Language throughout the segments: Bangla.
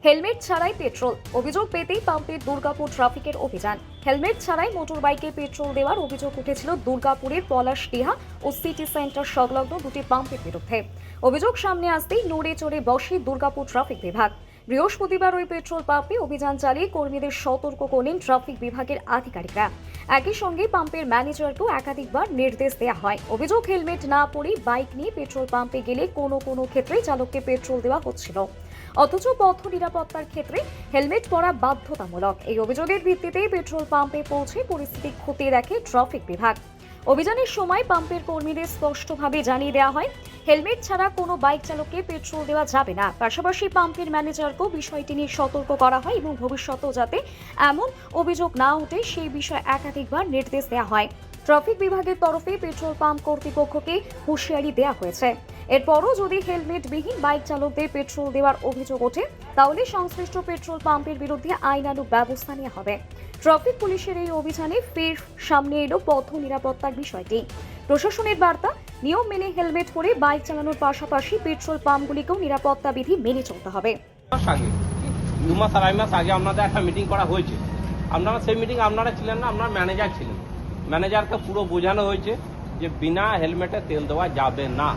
হেলমেট ছাড়াই পেট্রোল, অভিযোগ পেতেই পাম্পে দুর্গাপুর ট্রাফিকের অভিযান। হেলমেট ছাড়াই মোটরবাইকে পেট্রোল দেওয়ার অভিযোগ উঠেছিল দুর্গাপুরের পলাশডিহা ও সিটি সেন্টার সংলগ্ন দুটি পাম্পের বিরুদ্ধে। অভিযোগ সামনে আসতেই নড়ে চড়ে বসে দুর্গাপুর ট্রাফিক বিভাগ। বৃহস্পতিবার ওই পেট্রোল পাম্পে অভিযান চালিয়ে কর্মীদের সতর্ক করলেন ট্রাফিক বিভাগের আধিকারিকরা। একই সঙ্গে পাম্পের ম্যানেজারকেও একাধিকবার নির্দেশ দেওয়া হয়। অভিযোগ, হেলমেট না পরেই বাইক নিয়ে পেট্রোল পাম্পে গেলে কোনো ক্ষেত্রেই চালককে পেট্রোল দেওয়া হচ্ছিল, অথচ পথ নিরাপত্তার ক্ষেত্রে হেলমেট পরা বাধ্যতামূলক। এই অভিযোগের ভিত্তিতেই পেট্রোল পাম্পে পৌঁছে পরিস্থিতি খতিয়ে দেখে ট্রাফিক বিভাগ। অভিযানের সময় পাম্পের কর্মীদের স্পষ্টভাবে জানিয়ে দেওয়া হয়, হেলমেট ছাড়া কোনো বাইক চালককে পেট্রোল দেওয়া যাবে না। পাশাপাশি পাম্পের ম্যানেজারকেও বিষয়টি নিয়ে সতর্ক করা হয় এবং ভবিষ্যতেও যাতে এমন অভিযোগ না ওঠে সেই বিষয়ে একাধিকবার নির্দেশ দেওয়া হয়। ট্রাফিক বিভাগের তরফে পেট্রোল পাম্প কর্তৃপক্ষকে হুঁশিয়ারি দেওয়া হয়েছে। এরপরও যদি হেলমেটবিহীন বাইক চালকদের পেট্রোল দেওয়ার অভিযোগ ওঠে, তাহলে সংশ্লিষ্ট পেট্রোল পাম্পের বিরুদ্ধে আইনানুগ ব্যবস্থা নেওয়া হবে। ট্রাফিক পুলিশের এই অভিযানে ফের সামনে এলো পথ নিরাপত্তার বিষয়টি। প্রশাসনের বার্তা, নিয়ম মেনে হেলমেট পরে বাইক চালানোর পাশাপাশি পেট্রোল পাম্পগুলিকেও নিরাপত্তা বিধি মেনে চলতে হবে। 2 মাস 2.5 মাস আগে আপনাদের একটা মিটিং করা হয়েছে। আপনারা সেই মিটিং আপনারা ছিলেন না, আপনার ম্যানেজার ছিলেন। ম্যানেজারকে পুরো বোঝানো হয়েছে যে বিনা হেলমেটে তেল দেওয়া যাবে না।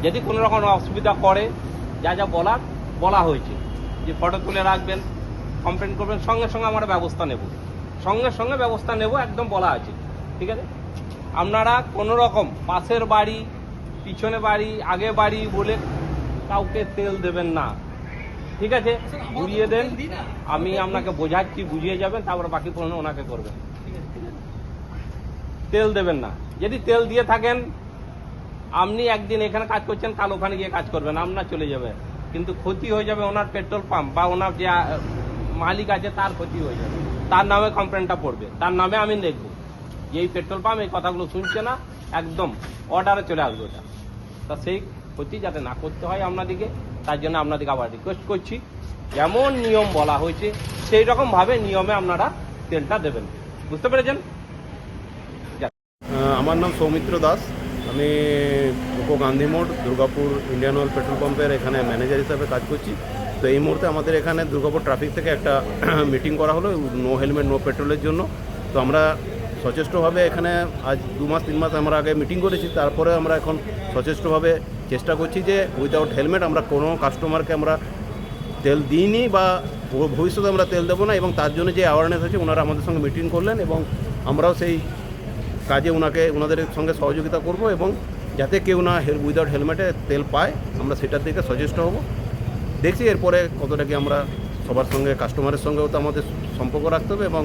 যদি কোনো রকম অসুবিধা করে যা বলা হয়েছে যে ফটো তুলে রাখবেন, কমপ্লেন করবেন, সঙ্গে সঙ্গে আমরা ব্যবস্থা নেব, একদম বলা আছে। ঠিক আছে, আপনারা কোনো রকম পাশের বাড়ি, পিছনে বাড়ি, আগে বাড়ি বলে কাউকে তেল দেবেন না। ঠিক আছে, ঘুরিয়ে দেন, আমি আপনাকে বোঝাচ্ছি, বুঝিয়ে যাবেন, তারপরে বাকি পড়ানো ওনাকে করবেন। তেল দেবেন না। যদি তেল দিয়ে থাকেন, আপনি একদিন এখানে কাজ করছেন, কাল ওখানে গিয়ে কাজ করবেন, আপনার চলে যাবে, কিন্তু ক্ষতি হয়ে যাবে ওনার পেট্রোল পাম্প বা ওনার যে মালিক আছে তার ক্ষতি হয়ে যাবে। তার নামে কমপ্লেনটা পড়বে, তার নামে আমি দেখব যে এই পেট্রোল পাম্প এই কথাগুলো শুনছে না, একদম অর্ডারে চলে আসবে ওটা। তা সেই ক্ষতি যাতে না করতে হয় আপনাদেরকে, তার জন্য আপনাদেরকে আবার রিকোয়েস্ট করছি, যেমন নিয়ম বলা হয়েছে সেই রকম ভাবে নিয়মে আপনারা তেলটা দেবেন। বুঝতে পেরেছেন? আমার নাম সৌমিত্র দাস, আমি গান্ধী মোড় দুর্গাপুর ইন্ডিয়ান অয়েল পেট্রোল পাম্পের এখানে ম্যানেজার হিসাবে কাজ করছি। তো এই মুহূর্তে আমাদের এখানে দুর্গাপুর ট্রাফিক থেকে একটা মিটিং করা হলো নো হেলমেট নো পেট্রোলের জন্য। তো আমরা সচেষ্টভাবে এখানে আজ 2 মাস 3 মাস আমরা আগে মিটিং করেছি, তারপরে আমরা এখন সচেষ্টভাবে চেষ্টা করছি যে উইদাউট হেলমেট আমরা কোনো কাস্টমারকে আমরা তেল দিইনি বা ভবিষ্যতে আমরা তেল দেবো না। এবং তার জন্য যে অ্যাওয়ারনেস আছে ওনারা আমাদের সঙ্গে মিটিং করলেন এবং আমরাও সেই কাজে ওনাদের সঙ্গে সহযোগিতা করব এবং যাতে কেউ না উইদাউট হেলমেটে তেল পায় আমরা সেটার দিকে সচেষ্ট হব। দেখছি এরপরে কতটা কি আমরা সবার সঙ্গে, কাস্টমারের সঙ্গেও তো আমাদের সম্পর্ক রাখতে হবে এবং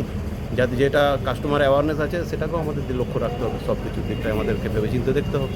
যাতে যেটা কাস্টমার অ্যাওয়ারনেস আছে সেটাকেও আমাদের লক্ষ্য রাখতে হবে। সব কিছুর দিকটাই আমাদেরকে ভেবেচিন্তে দেখতে হবে।